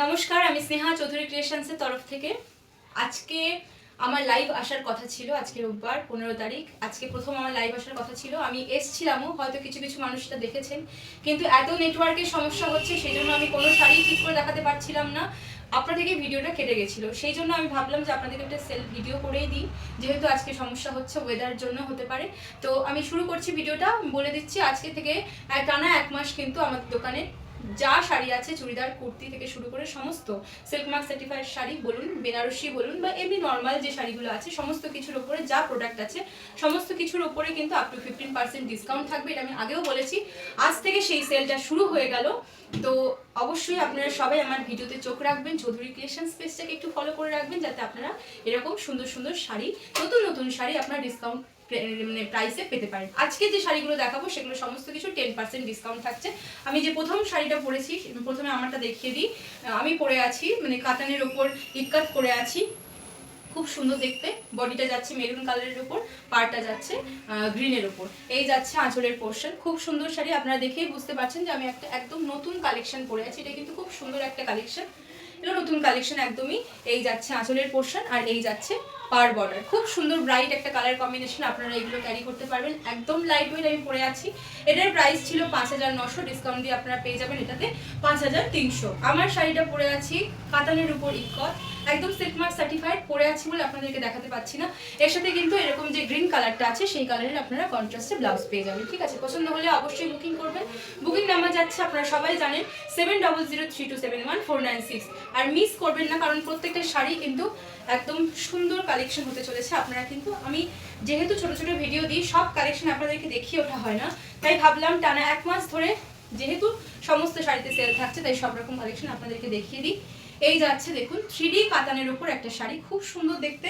নমস্কার, আমি স্নেহা চৌধুরী ক্রিয়েশনসের তরফ থেকে। আজকে আমার লাইভ আসার কথা ছিল, আজকে রোববার 15 তারিখ। আজকে প্রথম আমার লাইভ আসার কথা ছিল, আমি এসছিলামও, হয়তো কিছু কিছু মানুষ এটা দেখেছেন, কিন্তু এত নেটওয়ার্কের সমস্যা হচ্ছে সেই জন্য আমি কোনো শাড়ি ঠিক করে দেখাতে পারছিলাম না। আপনাদেরকে ভিডিওটা কেটে গেছিল, সেই জন্য আমি ভাবলাম যে আপনাদেরকে একটা সেলফ ভিডিও করেই দিই, যেহেতু আজকে সমস্যা হচ্ছে, ওয়েদার জন্য হতে পারে। তো আমি শুরু করছি ভিডিওটা। বলে দিচ্ছি, আজকে থেকে টানা 1 মাস কিন্তু আমাদের দোকানে যা শাড়ি আছে, চুড়িদার, কুর্তি থেকে শুরু করে সমস্ত সিল্ক মার্ক সার্টিফাইড শাড়ি বলুন, বেনারসি বলুন, বা এমনি নর্মাল যে শাড়িগুলো আছে, সমস্ত কিছুর উপরে যা প্রোডাক্ট আছে সমস্ত কিছুর উপরে কিন্তু আপ টু 15% ডিসকাউন্ট থাকবে। এটা আমি আগেও বলেছি, আজ থেকে সেই সেলটা শুরু হয়ে গেল। তো অবশ্যই আপনারা সবাই আমার ভিডিওতে চোখ রাখবেন, চৌধুরী ক্রিয়েশন স্পেসটাকে একটু ফলো করে রাখবেন, যাতে আপনারা এরকম সুন্দর সুন্দর শাড়ি, নতুন নতুন শাড়ি আপনার ডিসকাউন্ট মানে প্রাইসে পেতে পারেন। আজকে যে শাড়িগুলো দেখাবো সেগুলো সমস্ত কিছু 10% ডিসকাউন্ট থাকছে। আমি যে প্রথম শাড়িটা পরেছি, প্রথমে আমারটা দেখিয়ে দিই। আমি পরে আছি মানে কাতানের ওপর ইক্কাত করে আছি, খুব সুন্দর দেখতে। বডিটা যাচ্ছে মেরুন কালারের উপর, পাড়টা যাচ্ছে গ্রিনের উপর। এই যাচ্ছে আঁচলের পোর্শন, খুব সুন্দর শাড়ি। আপনারা দেখেই বুঝতে পারছেন যে আমি একটা একদম নতুন কালেকশন পরে আছি। এটা কিন্তু খুব সুন্দর একটা কালেকশন, এটা নতুন কালেকশন একদমই। এই যাচ্ছে আঁচলের পোর্শন আর এই যাচ্ছে পার বর্ডার। খুব সুন্দর ব্রাইট একটা কালার কম্বিনেশন, আপনারা এগুলো ক্যারি করতে পারবেন। একদম লাইট ওয়েট আমি পরে আছি। এটার প্রাইস ছিল 5900, ডিসকাউন্ট দিয়ে আপনারা পেয়ে যাবেন এটাতে 5300। আমার শাড়িটা পরে আছি কাতানের উপর ইক্কত, একদম সিল্ক মার্ক সার্টিফাইড পরে আছি বলে আপনাদেরকে দেখাতে পাচ্ছি না। এর সাথে কিন্তু এরকম যে গ্রিন কালারটা আছে সেই কালারের আপনারা কন্ট্রাস্টে ব্লাউজ পেয়ে যাবেন। ঠিক আছে, পছন্দ হলে অবশ্যই বুকিং করবেন। বুকিং নাম্বার যাচ্ছে, আপনারা সবাই জানেন, 7003271496। আর মিস করবেন না, কারণ প্রত্যেকটা শাড়ি কিন্তু একদম সুন্দর কালেকশন হতে চলেছে। আপনারা কিন্তু, আমি যেহেতু ছোট ছোট ভিডিও দিই, সব কালেকশন আপনাদেরকে দেখিয়ে ওঠা হয় না, তাই ভাবলাম টানা 1 মাস ধরে যেহেতু সমস্ত শাড়িতে সেল থাকছে, তাই সব রকম কালেকশন আপনাদেরকে দেখিয়ে দিই। এই যাচ্ছে দেখুন 3D কাতানের উপর একটা শাড়ি, খুব সুন্দর দেখতে,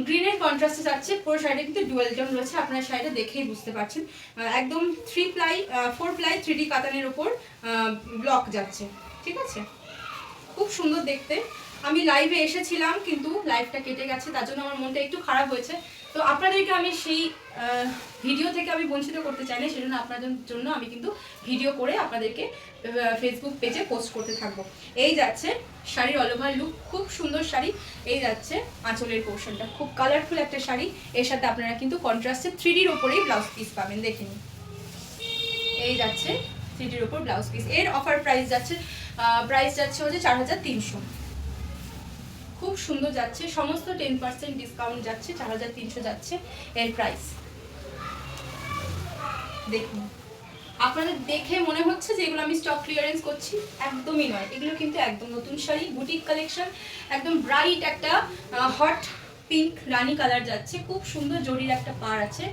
গ্রিনের কন্ট্রাস্টে যাচ্ছে। পুরো শাড়িটা কিন্তু ডুয়াল টোন রয়েছে, আপনারা শাড়িটা দেখেই বুঝতে পারছেন। একদম 4 প্লাই 3D কাতানের উপর ব্লক যাচ্ছে। ঠিক আছে, খুব সুন্দর দেখতে। আমি লাইভে এসেছিলাম কিন্তু লাইভটা কেটে গেছে, তার জন্য আমার মনটা একটু খারাপ হয়েছে। তো আপনাদেরকে আমি সেই ভিডিও থেকে আমি বঞ্চিত করতে চাই না, সেজন্য আপনাদের জন্য আমি কিন্তু ভিডিও করে আপনাদেরকে ফেসবুক পেজে পোস্ট করতে থাকবো। এই যাচ্ছে শাড়ির অল ওভার লুক, খুব সুন্দর শাড়ি। এই যাচ্ছে আঁচলের পোর্শনটা, খুব কালারফুল একটা শাড়ি। এর সাথে আপনারা কিন্তু কন্ট্রাস্টে 3Dর ওপরেই ব্লাউজ পিস পাবেন, দেখে নিন। এই যাচ্ছে 3Dর ওপর ব্লাউজ পিস। এর অফার প্রাইস যাচ্ছে হচ্ছে 4300। খুব সুন্দর যাচ্ছে, সমস্ত 10% ডিসকাউন্ট যাচ্ছে, 4300 যাচ্ছে এর প্রাইস। দেখুন, আপনাদের দেখে মনে হচ্ছে যে এগুলো আমি স্টক ক্লিয়ারেন্স করছি, একদমই নয়। এগুলো কিন্তু একদম নতুন শাড়ি, বুটিক কালেকশন, একদম ব্রাইট একটা হট পিঙ্ক রানী কালার যাচ্ছে। খুব সুন্দর জরির একটা পাড় আছে।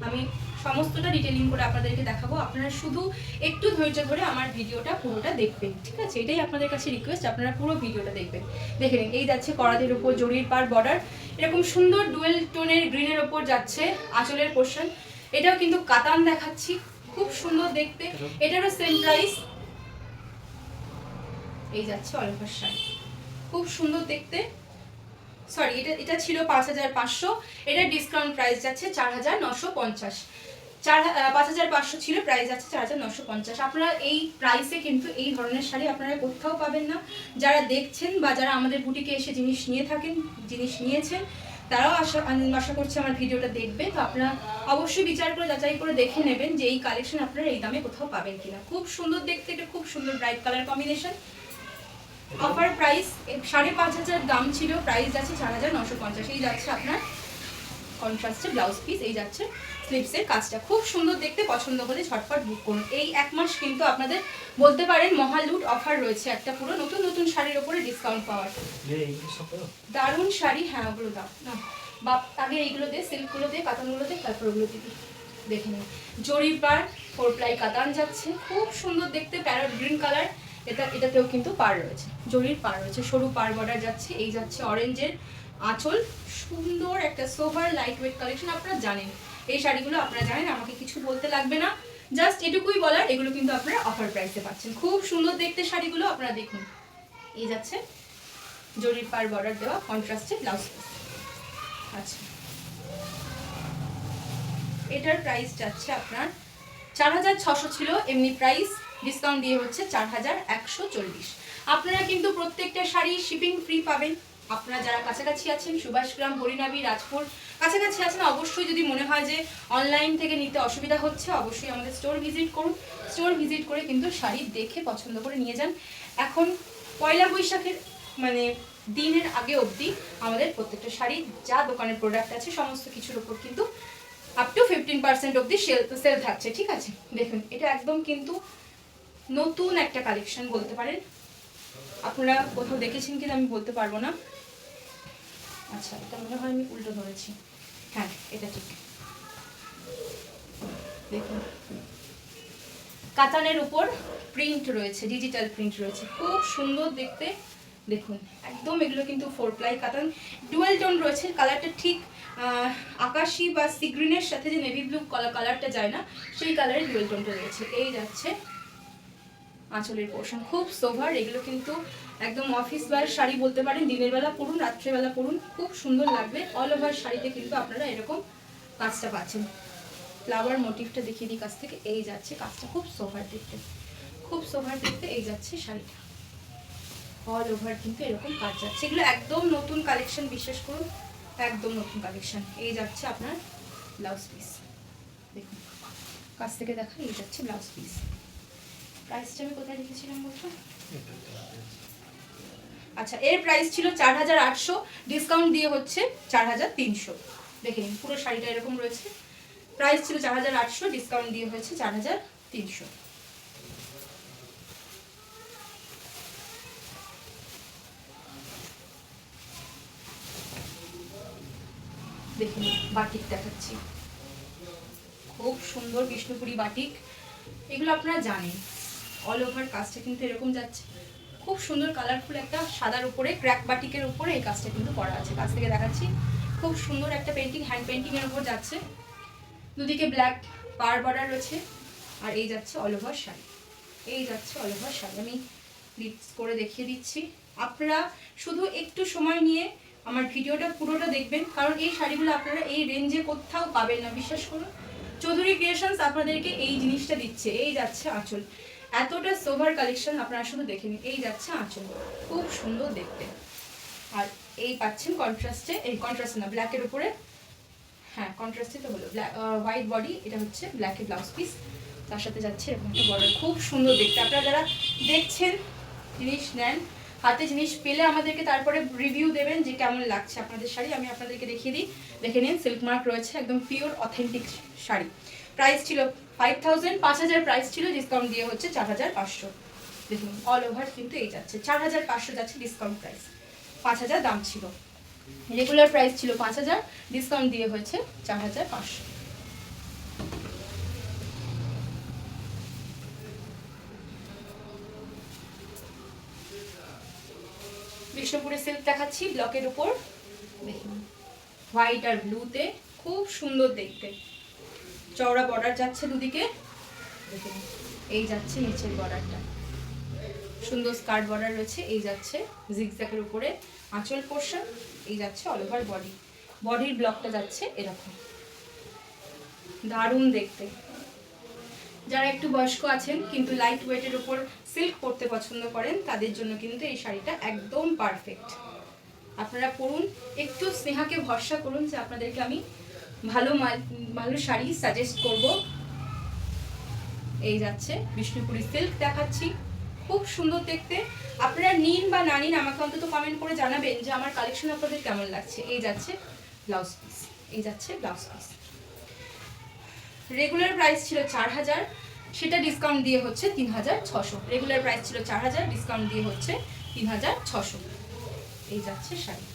আমি সমস্তটা ডিটেলিং করে আপনাদেরকে দেখাবো, আপনারা শুধু একটু ধৈর্য ধরে আমার ভিডিওটা পুরোটা দেখবেন। ঠিক আছে, এটাই আপনাদের কাছে রিকোয়েস্ট, আপনারা পুরো ভিডিওটা দেখবেন। দেখে নিন, এই যাচ্ছে কড়াদের উপর জরির পাড় বর্ডার, এরকম সুন্দর ডুয়েল টোনের গ্রিনের ওপর যাচ্ছে আঁচলের পোর্শন। এটাও কিন্তু কাতান দেখাচ্ছি, খুব সুন্দর দেখতে। এটারও সেম প্রাইস। এই যাচ্ছে অল ওভার শাড়ি, খুব সুন্দর দেখতে। সরি, এটা ছিল 5500, এটা ডিসকাউন্ট প্রাইস যাচ্ছে 4950। 5500 ছিল, প্রাইস আছে 4950। আপনারা এই প্রাইসে কিন্তু এই ধরনের শাড়ি আপনারা কোথাও পাবেন না। যারা দেখছেন বা যারা আমাদের বুটিকে এসে জিনিস নিয়েছেন, তারাও আশা করছি আমার ভিডিওটা দেখবে। তো আপনারা অবশ্যই বিচার করে যাচাই করে দেখে নেবেন যে এই কালেকশন আপনারা এই দামে কোথাও পাবেন কিনা। খুব সুন্দর দেখতে, এটা খুব সুন্দর bright colour combination. Offer price 5500 দাম ছিল, প্রাইস যাচ্ছে 4950। এই যাচ্ছে আপনার কন্ট্রাস্টে ব্লাউজ পিস, এই যাচ্ছে স্লিভসের কাজটা, খুব সুন্দর দেখতে। পছন্দ হলে ঝটপট বুক করুন। এই 1 মাস কিন্তু আপনাদের বলতে পারেন মহালুট অফার রয়েছে, একটা পুরো নতুন নতুন শাড়ির উপরে ডিসকাউন্ট পাওয়ার। দারুণ শাড়ি, হ্যাঁ ওগুলো দাও না বা আগে এইগুলো দিয়ে, সিল্কগুলো দিয়ে, কাতানগুলো দিয়ে, তারপর ওগুলো দিবি। দেখে নিন, জরির পাড় 4 প্লাই কাতান যাচ্ছে, খুব সুন্দর দেখতে, প্যারট গ্রিন কালার। এটাতেও কিন্তু পাড় রয়েছে, জরির পাড় রয়েছে, সরু পাড় বর্ডার যাচ্ছে। এই যাচ্ছে অরেঞ্জের আঁচল, সুন্দর একটা সোভার লাইট ওয়েট কালেকশন। আপনারা জানেন এই শাড়িগুলো, আপনারা জানেন, আমাকে কিছু বলতে লাগবে না, জাস্ট এটুকুই বলার, এগুলো কিন্তু আপনারা অফার প্রাইসে পাচ্ছেন। খুব সুন্দর দেখতে শাড়িগুলো, আপনারা দেখুন। এই যাচ্ছে জরির পাড় বর্ডার দেওয়া কন্ট্রাস্টে ব্লাউজ পিস। আচ্ছা, এটার প্রাইস যাচ্ছে আপনার 4600 ছিল এমনি প্রাইস, ডিসকাউন্ট দিয়ে হচ্ছে 4140। আপনারা কিন্তু প্রত্যেকটা শাড়ি শিপিং ফ্রি পাবেন। আপনারা যারা কাছাকাছি আছেন, সুভাষগ্রাম, হরিনাবি, রাজপুর কাছাকাছি আছেন, অবশ্যই যদি মনে হয় যে অনলাইন থেকে নিতে অসুবিধা হচ্ছে, অবশ্যই আমাদের স্টোর ভিজিট করুন। স্টোর ভিজিট করে কিন্তু শাড়ি দেখে পছন্দ করে নিয়ে যান। এখন পয়লা বৈশাখের মানে দিনের আগে অবধি আমাদের প্রত্যেকটা শাড়ি যা দোকানের প্রোডাক্ট আছে সমস্ত কিছুর উপর কিন্তু আপ টু 15% অবধি সেল থাকছে, ঠিক আছে। দেখুন এটা একদম কিন্তু নতুন একটা কালেকশন বলতে পারেন। আপনারা কোথাও দেখেছেন কিনা আমি বলতে পারবো না। আচ্ছা, এটা মনে হয় আমি উল্টো ধরেছি। হ্যাঁ, এটা ঠিক। দেখুন কাতানের উপর প্রিন্ট রয়েছে, ডিজিটাল প্রিন্ট রয়েছে, খুব সুন্দর দেখতে। দেখুন একদম এগুলো কিন্তু 4 প্লাই কাতান, ডুয়াল টোন রয়েছে। কালারটা ঠিক আকাশি বা সি গ্রিনের সাথে যে নেভি ব্লু কালারটা যায় না, সেই কালারের ডুয়াল টোনটা রয়েছে। এই যাচ্ছে আঁচলের পোর্শন, খুব সোভার। এগুলো কিন্তু একদম অফিস ওয়্যার শাড়ি বলতে পারেন। দিনের বেলা পরুন, রাত্রেবেলা পরুন, খুব সুন্দর লাগবে। অল ওভার শাড়িতে কিন্তু আপনারা এরকম কাজটা পাচ্ছেন। ফ্লাওয়ার মোটিভটা দেখিয়ে দিই কাছ থেকে। এই যাচ্ছে কাজটা, খুব সোভার দেখতে, খুব সোভার দেখতে। এই যাচ্ছে শাড়িটা, অল ওভার কিন্তু এরকম কাজ যাচ্ছে। এগুলো একদম নতুন কালেকশন, বিশ্বাস করুন একদম নতুন কালেকশন। এই যাচ্ছে আপনার ব্লাউজ পিস, দেখুন কাছ থেকে দেখা। এই যাচ্ছে ব্লাউজ পিস। প্রাইসটা আমি কোথায় লিখেছিলাম বলতো? আচ্ছা, এর প্রাইস ছিল 4800, ডিসকাউন্ট দিয়ে হচ্ছে 4300। দেখে নিন পুরো শাড়িটা এরকম রয়েছে। প্রাইস ছিল 4800, ডিসকাউন্ট দিয়ে হয়েছে 4300। দেখুন বাটিক দেখাচ্ছি, খুব সুন্দর বিষ্ণুপুরি বাটিক। এগুলো আপনারা জানেন, অল ওভার কাজটা কিন্তু এরকম যাচ্ছে, খুব সুন্দর কালারফুল একটা সাদার উপরে ক্র্যাক বাটিকের উপরে এই কাজটা কিন্তু করা আছে। কাছ থেকে দেখাচ্ছি, খুব সুন্দর একটা পেন্টিং, হ্যান্ড পেন্টিং এর উপর যাচ্ছে। দুদিকে ব্ল্যাক পার বর্ডার রয়েছে। আর এই যাচ্ছে অল ওভার শাড়ি, এই যাচ্ছে অল ওভার শাড়ি। আমি লিপস করে দেখিয়ে দিচ্ছি। আপনারা শুধু একটু সময় নিয়ে আমার ভিডিওটা পুরোটা দেখবেন, কারণ এই শাড়িগুলো আপনারা এই রেঞ্জে কোথাও পাবেন না, বিশ্বাস করুন। চৌধুরী ক্রিয়েশনস আপনাদেরকে এই জিনিসটা দিচ্ছে। এই যাচ্ছে আঁচল, এতটা সোভার কালেকশন আপনারা শুধু দেখে নিন। এই যাচ্ছে আঁচল, খুব সুন্দর দেখতে। আর এই পাচ্ছেন কন্ট্রাস্টে, এই কন্ট্রাস্ট না ব্ল্যাকের উপরে, হ্যাঁ কন্ট্রাস্টে তো হলো, ব্ল্যাক হোয়াইট বডি, এটা হচ্ছে ব্ল্যাকের ব্লাউজ পিস, তার সাথে যাচ্ছে এরকম একটা বর্ডার, খুব সুন্দর দেখতে। আপনারা যারা দেখছেন জিনিস নেন, হাতে জিনিস পেলে আমাদেরকে তারপরে রিভিউ দেবেন যে কেমন লাগছে আপনাদের শাড়ি। আমি আপনাদেরকে দেখিয়ে দিই, দেখে নিন সিল্ক মার্ক রয়েছে, একদম পিওর অথেন্টিক শাড়ি। প্রাইস ছিল 5000, 5000 প্রাইস ছিল, ডিসকাউন্ট দিয়ে হচ্ছে 4500। দেখুন অল ওভার কিন্তু এই যাচ্ছে 4500 যাচ্ছে, ডিসকাউন্ট প্রাইস 5000 দাম ছিল। রেগুলার প্রাইস ছিল 5000, ডিসকাউন্ট দিয়ে হয়েছে 4500। বিষ্ণুপুরের সিল্ক দেখাচ্ছি ব্লকের উপর, দেখুন হোয়াইট আর ব্লুতে, খুব সুন্দর দেখতে। চওড়া বর্ডার যাচ্ছে দুদিকে, দেখুন এই যাচ্ছে নিচের বর্ডারটা, সুন্দর স্কার্ট বর্ডার রয়েছে। এই যাচ্ছে জিগজ্যাগের উপরে আঁচল পোর্শন, এই যাচ্ছে অল ওভার বডি, বডির ব্লকটা যাচ্ছে এরকম, দারুণ দেখতে। যারা একটু বয়স্ক আছেন কিন্তু লাইট ওয়েটের উপর সিল্ক পরতে পছন্দ করেন, তাদের জন্য কিন্তু এই শাড়িটা একদম পারফেক্ট। আপনারা পরুন, একটু স্নেহাকে ভরসা করুন যে আপনাদেরকে আমি ভালো শাড়ি সাজেস্ট করব। এই যাচ্ছে বিষ্ণুপুরি সিল্ক দেখাচ্ছি, খুব সুন্দর দেখতে। আপনারা নিন বা না নিন, আমাকে অন্তত কমেন্ট করে জানাবেন যে আমার কালেকশন আপনাদের কেমন লাগছে। এই যাচ্ছে ব্লাউজ পিস, এই যাচ্ছে ব্লাউজ পিস। রেগুলার প্রাইস ছিল 4000, সেটা ডিসকাউন্ট দিয়ে হচ্ছে 3600। রেগুলার প্রাইস ছিল 4000, ডিসকাউন্ট দিয়ে হচ্ছে 3600। এই যাচ্ছে শাড়ি।